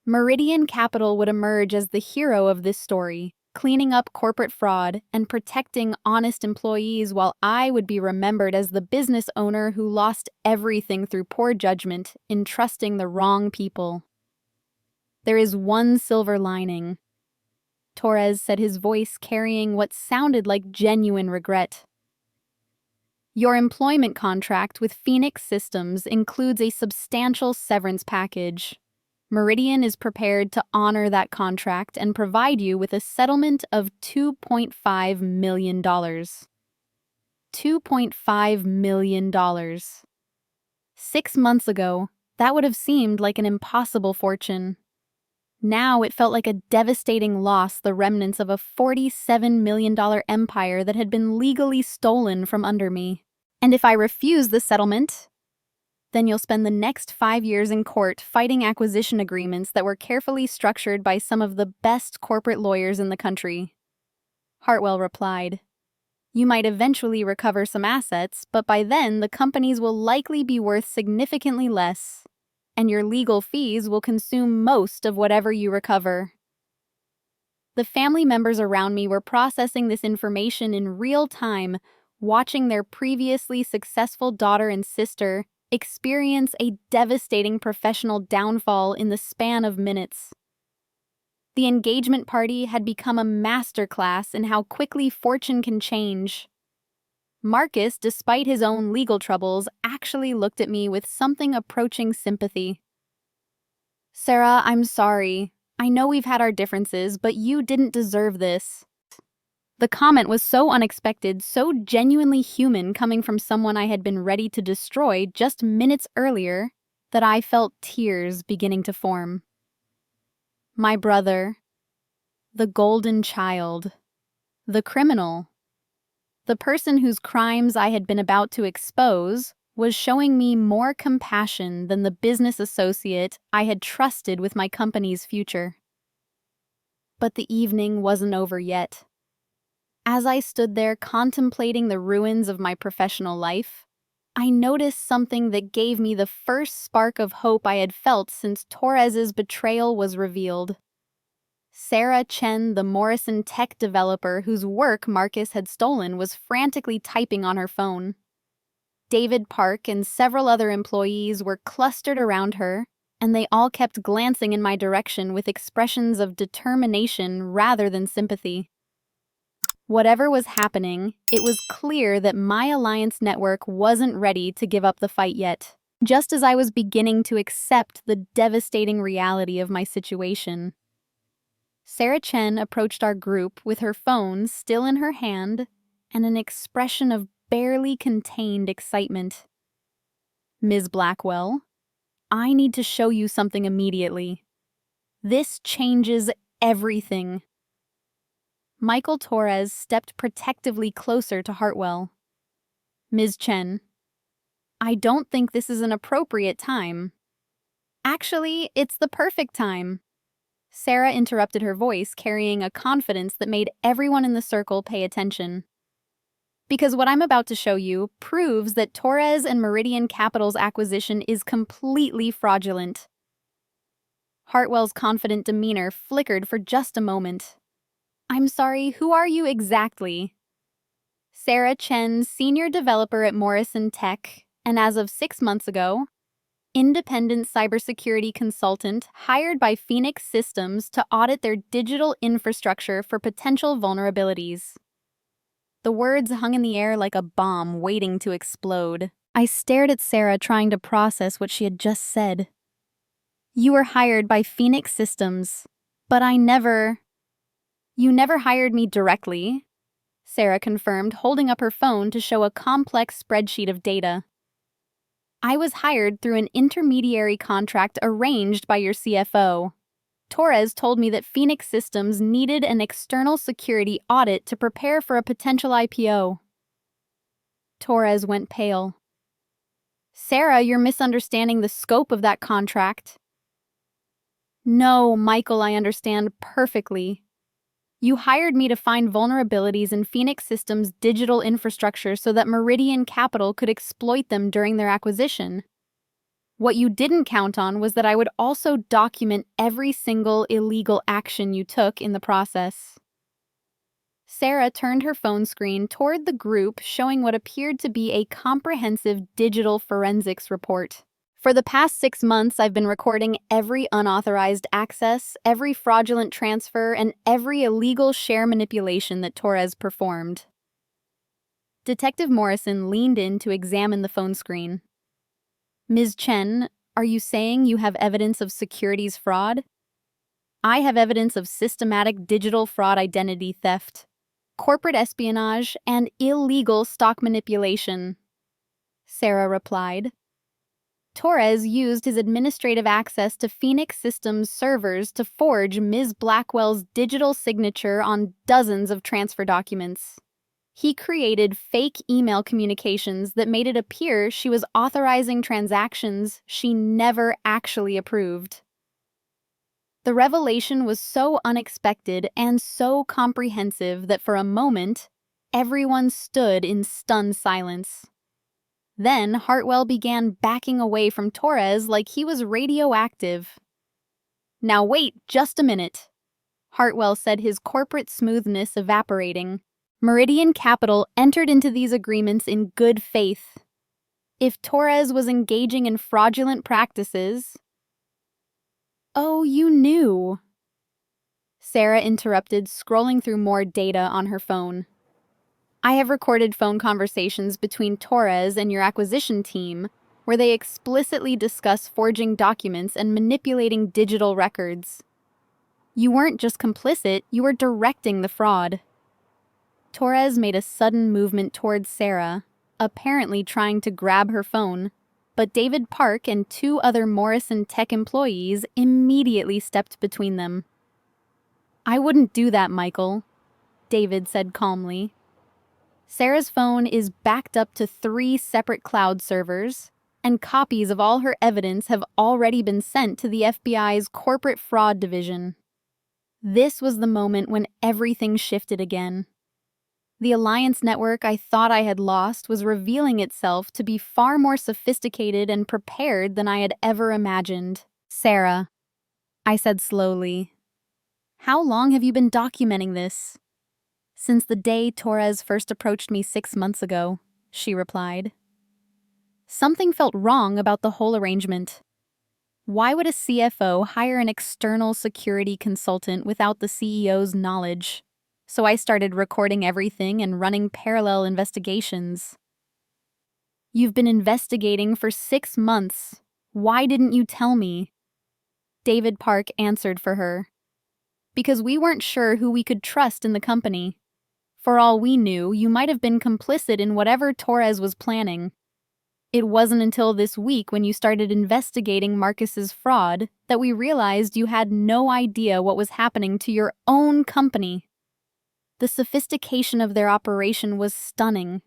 Meridian Capital would emerge as the hero of this story, cleaning up corporate fraud and protecting honest employees, while I would be remembered as the business owner who lost everything through poor judgment in trusting the wrong people. There is one silver lining, Torres said, his voice carrying what sounded like genuine regret. Your employment contract with Phoenix Systems includes a substantial severance package. Meridian is prepared to honor that contract and provide you with a settlement of $2.5 million. $2.5 million. 6 months ago, that would have seemed like an impossible fortune. Now it felt like a devastating loss, the remnants of a $47 million empire that had been legally stolen from under me. And if I refuse the settlement, then you'll spend the next 5 years in court fighting acquisition agreements that were carefully structured by some of the best corporate lawyers in the country. Hartwell replied, You might eventually recover some assets, but by then the companies will likely be worth significantly less, and your legal fees will consume most of whatever you recover. The family members around me were processing this information in real time, watching their previously successful daughter and sister experience a devastating professional downfall in the span of minutes. The engagement party had become a masterclass in how quickly fortune can change. Marcus, despite his own legal troubles, actually looked at me with something approaching sympathy. Sarah, I'm sorry. I know we've had our differences, but you didn't deserve this. The comment was so unexpected, so genuinely human, coming from someone I had been ready to destroy just minutes earlier, that I felt tears beginning to form. My brother, the golden child, the criminal, the person whose crimes I had been about to expose, was showing me more compassion than the business associate I had trusted with my company's future. But the evening wasn't over yet. As I stood there contemplating the ruins of my professional life, I noticed something that gave me the first spark of hope I had felt since Torres's betrayal was revealed. Sarah Chen, the Morrison Tech developer whose work Marcus had stolen, was frantically typing on her phone. David Park and several other employees were clustered around her, and they all kept glancing in my direction with expressions of determination rather than sympathy. Whatever was happening, it was clear that my alliance network wasn't ready to give up the fight yet. Just as I was beginning to accept the devastating reality of my situation, Sarah Chen approached our group with her phone still in her hand and an expression of barely contained excitement. "Ms. Blackwell, I need to show you something immediately. This changes everything." Michael Torres stepped protectively closer to Hartwell. "Ms. Chen, I don't think this is an appropriate time." "Actually, it's the perfect time." Sarah interrupted her voice, carrying a confidence that made everyone in the circle pay attention. "Because what I'm about to show you proves that Torres and Meridian Capital's acquisition is completely fraudulent." Hartwell's confident demeanor flickered for just a moment. "I'm sorry, who are you exactly?" "Sarah Chen, senior developer at Morrison Tech, and as of 6 months ago, independent cybersecurity consultant hired by Phoenix Systems to audit their digital infrastructure for potential vulnerabilities." The words hung in the air like a bomb waiting to explode. I stared at Sarah, trying to process what she had just said. "You were hired by Phoenix Systems, but You never hired me directly," Sarah confirmed, holding up her phone to show a complex spreadsheet of data. "I was hired through an intermediary contract arranged by your CFO. Torres told me that Phoenix Systems needed an external security audit to prepare for a potential IPO." Torres went pale. "Sarah, you're misunderstanding the scope of that contract." "No, Michael, I understand perfectly. You hired me to find vulnerabilities in Phoenix Systems' digital infrastructure so that Meridian Capital could exploit them during their acquisition. What you didn't count on was that I would also document every single illegal action you took in the process." Sarah turned her phone screen toward the group, showing what appeared to be a comprehensive digital forensics report. "For the past 6 months, I've been recording every unauthorized access, every fraudulent transfer, and every illegal share manipulation that Torres performed." Detective Morrison leaned in to examine the phone screen. "Ms. Chen, are you saying you have evidence of securities fraud?" "I have evidence of systematic digital fraud, identity theft, corporate espionage, and illegal stock manipulation," Sarah replied. "Torres used his administrative access to Phoenix Systems servers to forge Ms. Blackwell's digital signature on dozens of transfer documents. He created fake email communications that made it appear she was authorizing transactions she never actually approved." The revelation was so unexpected and so comprehensive that for a moment, everyone stood in stunned silence. Then Hartwell began backing away from Torres like he was radioactive. "Now wait just a minute," Hartwell said, his corporate smoothness evaporating. "Meridian Capital entered into these agreements in good faith. If Torres was engaging in fraudulent practices..." "Oh, you knew," Sarah interrupted, scrolling through more data on her phone. "I have recorded phone conversations between Torres and your acquisition team where they explicitly discuss forging documents and manipulating digital records. You weren't just complicit, you were directing the fraud." Torres made a sudden movement towards Sarah, apparently trying to grab her phone, but David Park and 2 other Morrison Tech employees immediately stepped between them. "I wouldn't do that, Michael," David said calmly. "Sarah's phone is backed up to 3 separate cloud servers, and copies of all her evidence have already been sent to the FBI's Corporate Fraud Division." This was the moment when everything shifted again. The alliance network I thought I had lost was revealing itself to be far more sophisticated and prepared than I had ever imagined. "Sarah," I said slowly, "how long have you been documenting this?" "Since the day Torres first approached me 6 months ago," she replied. Something felt wrong about the whole arrangement. Why would a CFO hire an external security consultant without the CEO's knowledge? So I started recording everything and running parallel investigations. You've been investigating for 6 months. Why didn't you tell me? David Park answered for her. Because we weren't sure who we could trust in the company. For all we knew, you might have been complicit in whatever Torres was planning. It wasn't until this week when you started investigating Marcus's fraud that we realized you had no idea what was happening to your own company. The sophistication of their operation was stunning.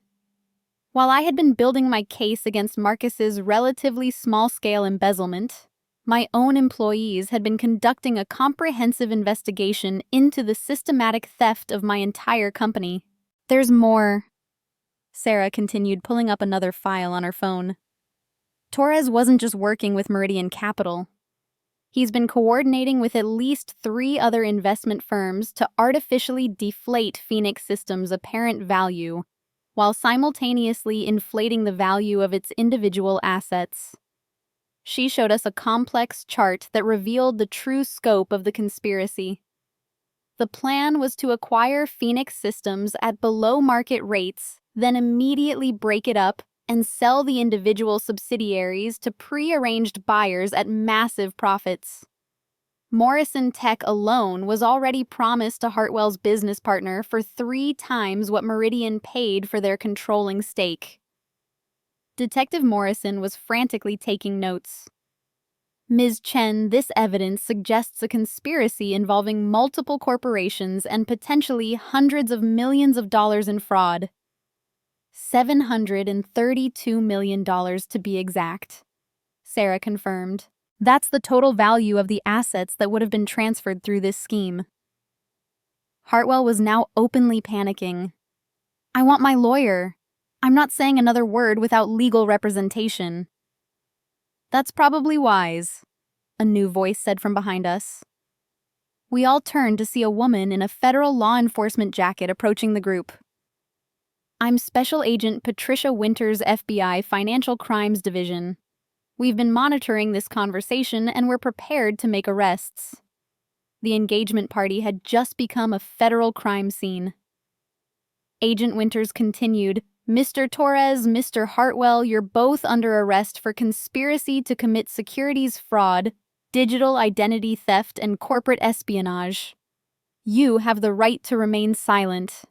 While I had been building my case against Marcus's relatively small-scale embezzlement, my own employees had been conducting a comprehensive investigation into the systematic theft of my entire company. There's more. Sarah continued, pulling up another file on her phone. Torres wasn't just working with Meridian Capital. He's been coordinating with at least 3 other investment firms to artificially deflate Phoenix Systems' apparent value, while simultaneously inflating the value of its individual assets. She showed us a complex chart that revealed the true scope of the conspiracy. The plan was to acquire Phoenix Systems at below-market rates, then immediately break it up and sell the individual subsidiaries to pre-arranged buyers at massive profits. Morrison Tech alone was already promised to Hartwell's business partner for 3 times what Meridian paid for their controlling stake. Detective Morrison was frantically taking notes. Ms. Chen, this evidence suggests a conspiracy involving multiple corporations and potentially hundreds of millions of dollars in fraud. $732 million to be exact, Sarah confirmed. That's the total value of the assets that would have been transferred through this scheme. Hartwell was now openly panicking. I want my lawyer. I'm not saying another word without legal representation. That's probably wise, a new voice said from behind us. We all turned to see a woman in a federal law enforcement jacket approaching the group. I'm Special Agent Patricia Winters, FBI Financial Crimes Division. We've been monitoring this conversation and we're prepared to make arrests. The engagement party had just become a federal crime scene. Agent Winters continued, Mr. Torres, Mr. Hartwell, you're both under arrest for conspiracy to commit securities fraud, digital identity theft, and corporate espionage. You have the right to remain silent.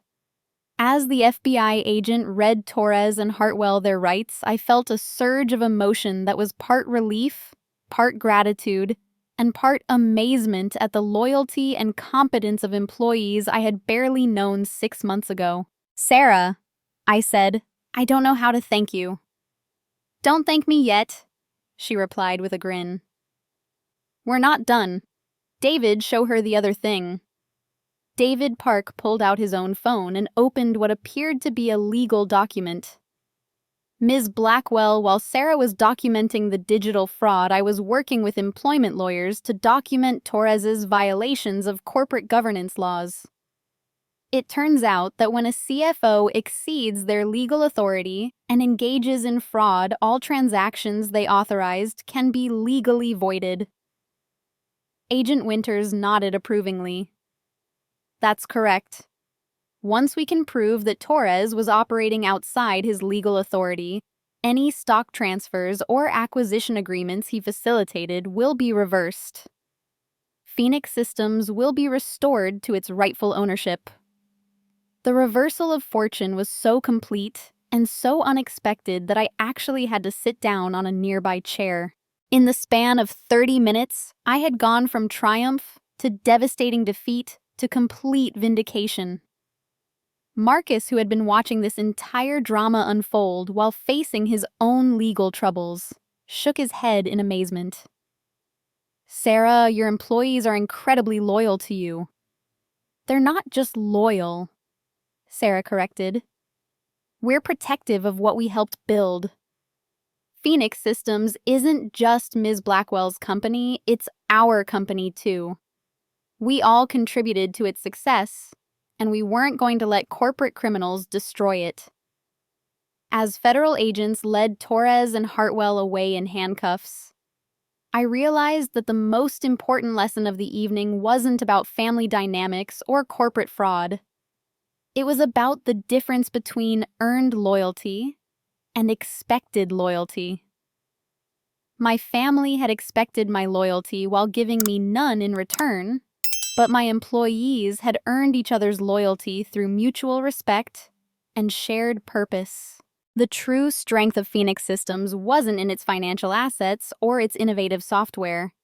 As the FBI agent read Torres and Hartwell their rights, I felt a surge of emotion that was part relief, part gratitude, and part amazement at the loyalty and competence of employees I had barely known 6 months ago. Sarah, I said, I don't know how to thank you. Don't thank me yet, she replied with a grin. We're not done. David, show her the other thing. David Park pulled out his own phone and opened what appeared to be a legal document. Ms. Blackwell, while Sarah was documenting the digital fraud, I was working with employment lawyers to document Torres's violations of corporate governance laws. It turns out that when a CFO exceeds their legal authority and engages in fraud, all transactions they authorized can be legally voided. Agent Winters nodded approvingly. That's correct. Once we can prove that Torres was operating outside his legal authority, any stock transfers or acquisition agreements he facilitated will be reversed. Phoenix Systems will be restored to its rightful ownership. The reversal of fortune was so complete and so unexpected that I actually had to sit down on a nearby chair. In the span of 30 minutes, I had gone from triumph to devastating defeat to complete vindication. Marcus, who had been watching this entire drama unfold while facing his own legal troubles, shook his head in amazement. Sarah, your employees are incredibly loyal to you. They're not just loyal, Sarah corrected. We're protective of what we helped build. Phoenix Systems isn't just Ms. Blackwell's company, it's our company too. We all contributed to its success, and we weren't going to let corporate criminals destroy it. As federal agents led Torres and Hartwell away in handcuffs, I realized that the most important lesson of the evening wasn't about family dynamics or corporate fraud. It was about the difference between earned loyalty and expected loyalty. My family had expected my loyalty while giving me none in return, but my employees had earned each other's loyalty through mutual respect and shared purpose. The true strength of Phoenix Systems wasn't in its financial assets or its innovative software.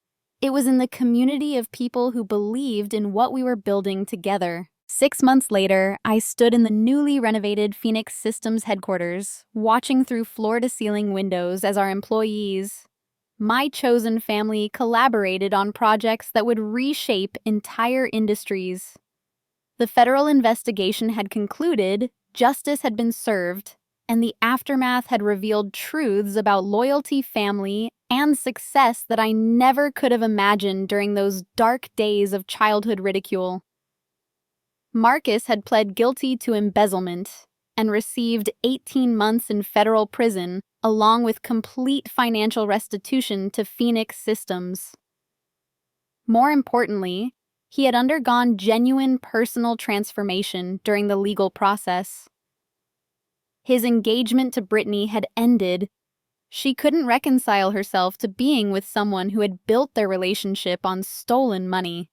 It was in the community of people who believed in what we were building together. 6 months later, I stood in the newly renovated Phoenix Systems headquarters, watching through floor-to-ceiling windows as our employees, my chosen family, collaborated on projects that would reshape entire industries. The federal investigation had concluded, justice had been served, and the aftermath had revealed truths about loyalty, family, and success that I never could have imagined during those dark days of childhood ridicule. Marcus had pled guilty to embezzlement and received 18 months in federal prison, along with complete financial restitution to Phoenix Systems. More importantly, he had undergone genuine personal transformation during the legal process. His engagement to Brittany had ended. She couldn't reconcile herself to being with someone who had built their relationship on stolen money.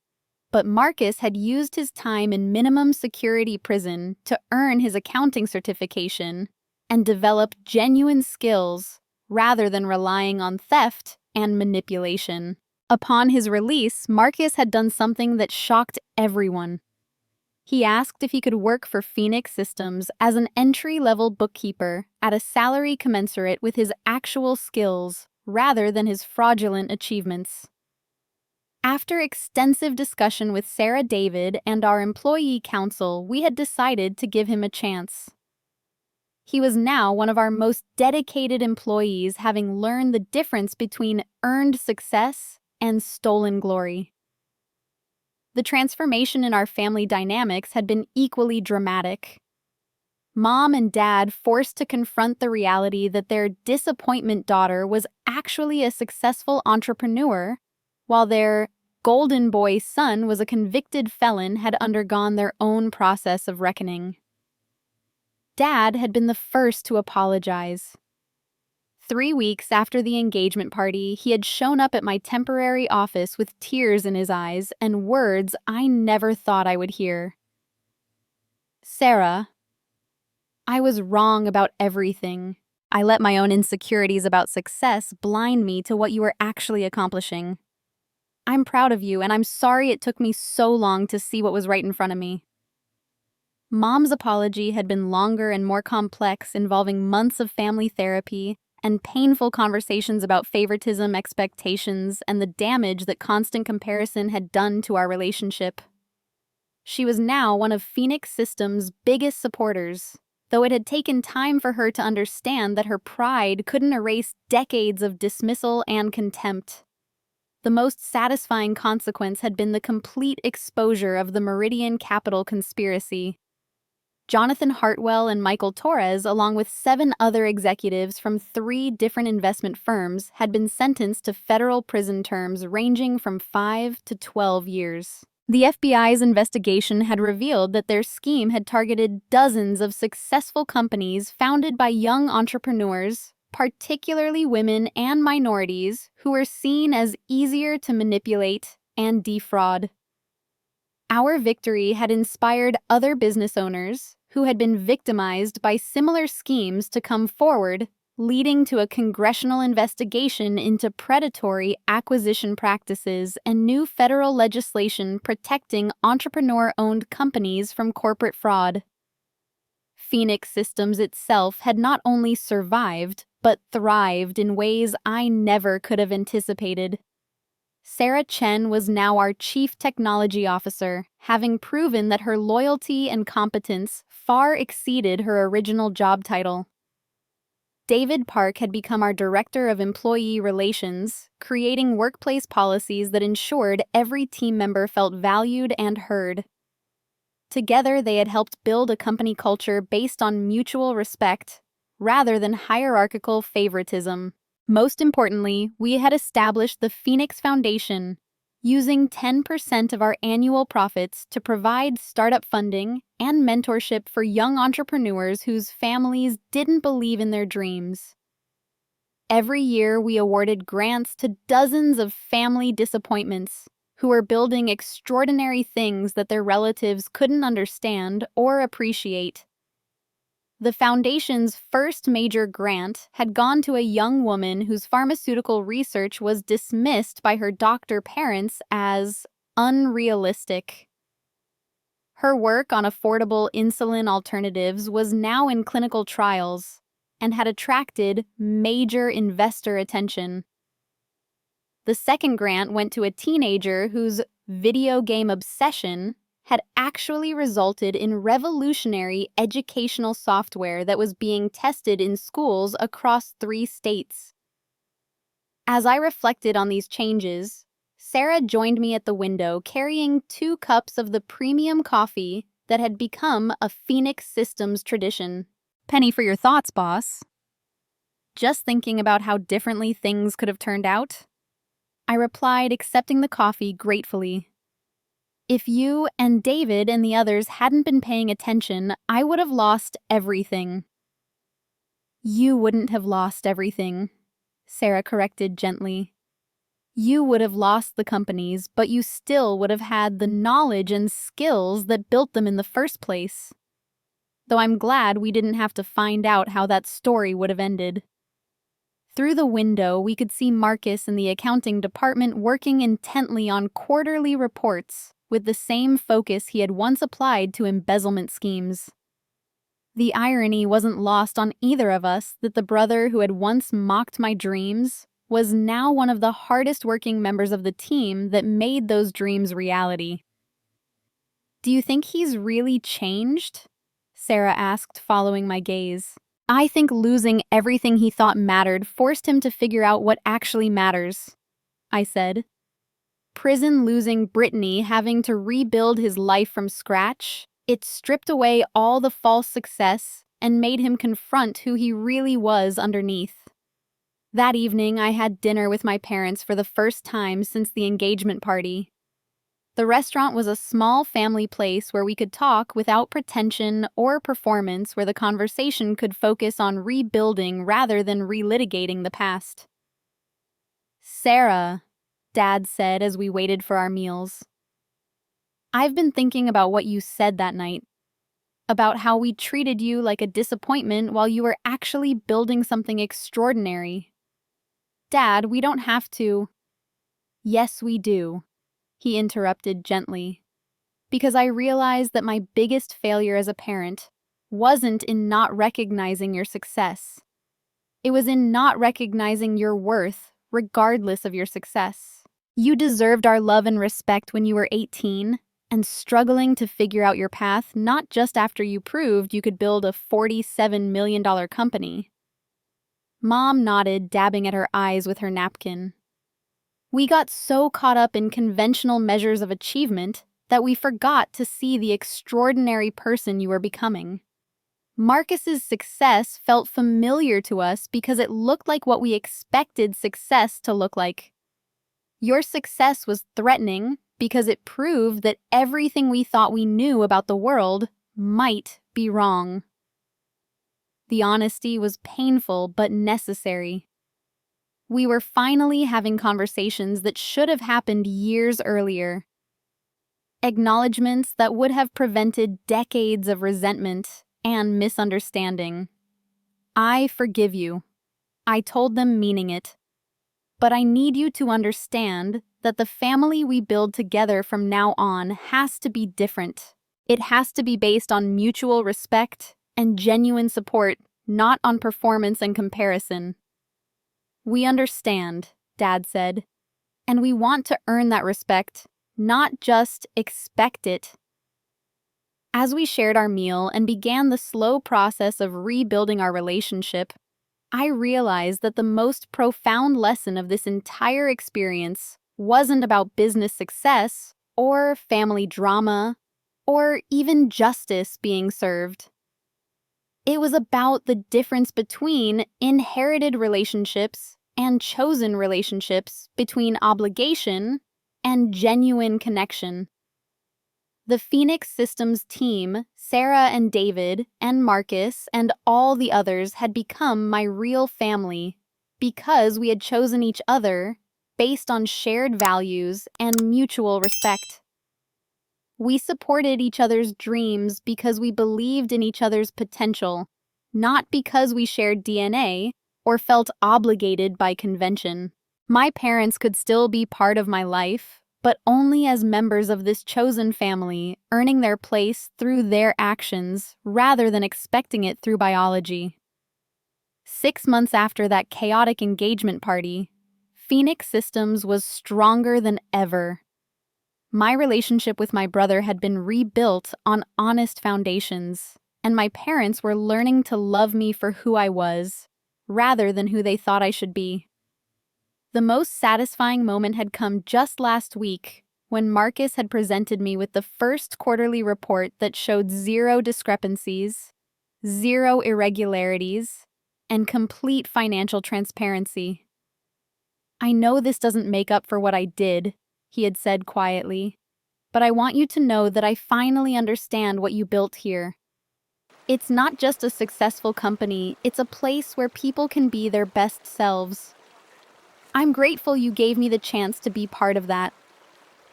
But Marcus had used his time in minimum security prison to earn his accounting certification and develop genuine skills rather than relying on theft and manipulation. Upon his release, Marcus had done something that shocked everyone. He asked if he could work for Phoenix Systems as an entry-level bookkeeper at a salary commensurate with his actual skills rather than his fraudulent achievements. After extensive discussion with Sarah David and our employee council, we had decided to give him a chance. He was now one of our most dedicated employees, having learned the difference between earned success and stolen glory. The transformation in our family dynamics had been equally dramatic. Mom and Dad forced to confront the reality that their disappointment daughter was actually a successful entrepreneur, while their golden boy son was a convicted felon, had undergone their own process of reckoning. Dad had been the first to apologize. 3 weeks after the engagement party, he had shown up at my temporary office with tears in his eyes and words I never thought I would hear. "Sarah, I was wrong about everything. I let my own insecurities about success blind me to what you were actually accomplishing. I'm proud of you, and I'm sorry it took me so long to see what was right in front of me." Mom's apology had been longer and more complex, involving months of family therapy and painful conversations about favoritism, expectations, and the damage that constant comparison had done to our relationship. She was now one of Phoenix Systems' biggest supporters, though it had taken time for her to understand that her pride couldn't erase decades of dismissal and contempt. The most satisfying consequence had been the complete exposure of the Meridian Capital conspiracy. Jonathan Hartwell and Michael Torres, along with 7 other executives from 3 different investment firms, had been sentenced to federal prison terms ranging from 5 to 12 years. The FBI's investigation had revealed that their scheme had targeted dozens of successful companies founded by young entrepreneurs, particularly women and minorities, who were seen as easier to manipulate and defraud. Our victory had inspired other business owners who had been victimized by similar schemes to come forward, leading to a congressional investigation into predatory acquisition practices and new federal legislation protecting entrepreneur-owned companies from corporate fraud. Phoenix Systems itself had not only survived, but thrived in ways I never could have anticipated. Sarah Chen was now our Chief Technology Officer, having proven that her loyalty and competence far exceeded her original job title. David Park had become our Director of Employee Relations, creating workplace policies that ensured every team member felt valued and heard. Together, they had helped build a company culture based on mutual respect, rather than hierarchical favoritism. Most importantly, we had established the Phoenix Foundation, using 10% of our annual profits to provide startup funding and mentorship for young entrepreneurs whose families didn't believe in their dreams. Every year, we awarded grants to dozens of family disappointments who were building extraordinary things that their relatives couldn't understand or appreciate. The foundation's first major grant had gone to a young woman whose pharmaceutical research was dismissed by her doctor parents as unrealistic. Her work on affordable insulin alternatives was now in clinical trials and had attracted major investor attention. The second grant went to a teenager whose video game obsession had actually resulted in revolutionary educational software that was being tested in schools across 3 states. As I reflected on these changes, Sarah joined me at the window carrying 2 cups of the premium coffee that had become a Phoenix Systems tradition. Penny for your thoughts, boss. Just thinking about how differently things could have turned out? I replied, accepting the coffee gratefully. If you and David and the others hadn't been paying attention, I would have lost everything. You wouldn't have lost everything, Sarah corrected gently. You would have lost the companies, but you still would have had the knowledge and skills that built them in the first place. Though I'm glad we didn't have to find out how that story would have ended. Through the window, we could see Marcus in the accounting department working intently on quarterly reports with the same focus he had once applied to embezzlement schemes. The irony wasn't lost on either of us that the brother who had once mocked my dreams was now one of the hardest working members of the team that made those dreams reality. Do you think he's really changed? Sarah asked, following my gaze. I think losing everything he thought mattered forced him to figure out what actually matters, I said. Prison losing Brittany, having to rebuild his life from scratch, it stripped away all the false success and made him confront who he really was underneath. That evening, I had dinner with my parents for the first time since the engagement party. The restaurant was a small family place where we could talk without pretension or performance, where the conversation could focus on rebuilding rather than relitigating the past. Sarah, Dad said as we waited for our meals. I've been thinking about what you said that night, about how we treated you like a disappointment while you were actually building something extraordinary. Dad, we don't have to. Yes, we do, he interrupted gently, because I realized that my biggest failure as a parent wasn't in not recognizing your success. It was in not recognizing your worth, regardless of your success. You deserved our love and respect when you were 18 and struggling to figure out your path, not just after you proved you could build a $47 million company. Mom nodded, dabbing at her eyes with her napkin. We got so caught up in conventional measures of achievement that we forgot to see the extraordinary person you were becoming. Marcus's success felt familiar to us because it looked like what we expected success to look like. Your success was threatening because it proved that everything we thought we knew about the world might be wrong. The honesty was painful but necessary. We were finally having conversations that should have happened years earlier. Acknowledgments that would have prevented decades of resentment and misunderstanding. I forgive you, I told them, meaning it. But I need you to understand that the family we build together from now on has to be different. It has to be based on mutual respect and genuine support, not on performance and comparison. We understand, Dad said, and we want to earn that respect, not just expect it. As we shared our meal and began the slow process of rebuilding our relationship, I realized that the most profound lesson of this entire experience wasn't about business success or family drama or even justice being served. It was about the difference between inherited relationships and chosen relationships, between obligation and genuine connection. The Phoenix Systems team, Sarah and David and Marcus and all the others had become my real family because we had chosen each other based on shared values and mutual respect. We supported each other's dreams because we believed in each other's potential, not because we shared DNA or felt obligated by convention. My parents could still be part of my life, but only as members of this chosen family, earning their place through their actions rather than expecting it through biology. 6 months after that chaotic engagement party, Phoenix Systems was stronger than ever. My relationship with my brother had been rebuilt on honest foundations, and my parents were learning to love me for who I was, rather than who they thought I should be. The most satisfying moment had come just last week, when Marcus had presented me with the first quarterly report that showed 0 discrepancies, 0 irregularities, and complete financial transparency. "I know this doesn't make up for what I did," he had said quietly, "but I want you to know that I finally understand what you built here. It's not just a successful company, it's a place where people can be their best selves. I'm grateful you gave me the chance to be part of that."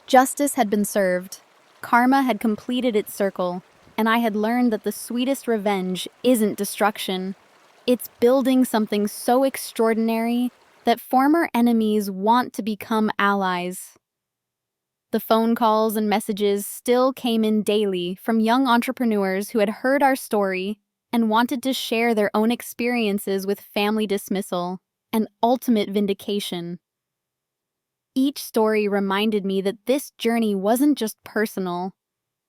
Justice had been served. Karma had completed its circle, and I had learned that the sweetest revenge isn't destruction. It's building something so extraordinary that former enemies want to become allies. The phone calls and messages still came in daily from young entrepreneurs who had heard our story and wanted to share their own experiences with family dismissal and ultimate vindication. Each story reminded me that this journey wasn't just personal.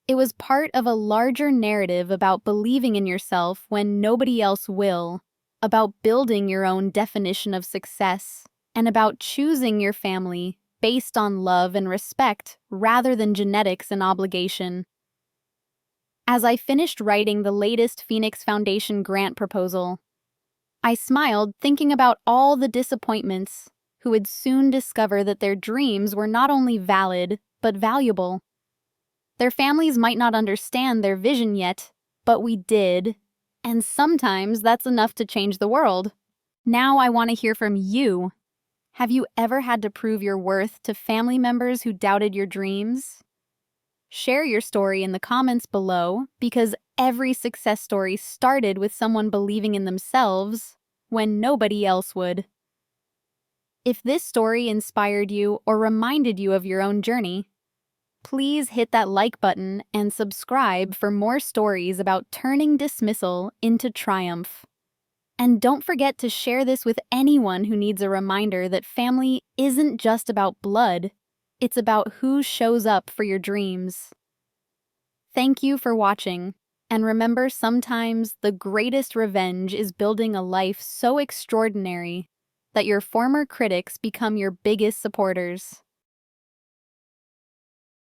It was part of a larger narrative about believing in yourself when nobody else will, about building your own definition of success, and about choosing your family based on love and respect rather than genetics and obligation. As I finished writing the latest Phoenix Foundation grant proposal, I smiled thinking about all the disappointments who would soon discover that their dreams were not only valid, but valuable. Their families might not understand their vision yet, but we did, and sometimes that's enough to change the world. Now I want to hear from you. Have you ever had to prove your worth to family members who doubted your dreams? Share your story in the comments below, because every success story started with someone believing in themselves when nobody else would. If this story inspired you or reminded you of your own journey, please hit that like button and subscribe for more stories about turning dismissal into triumph. And don't forget to share this with anyone who needs a reminder that family isn't just about blood, it's about who shows up for your dreams. Thank you for watching, and remember, sometimes the greatest revenge is building a life so extraordinary that your former critics become your biggest supporters.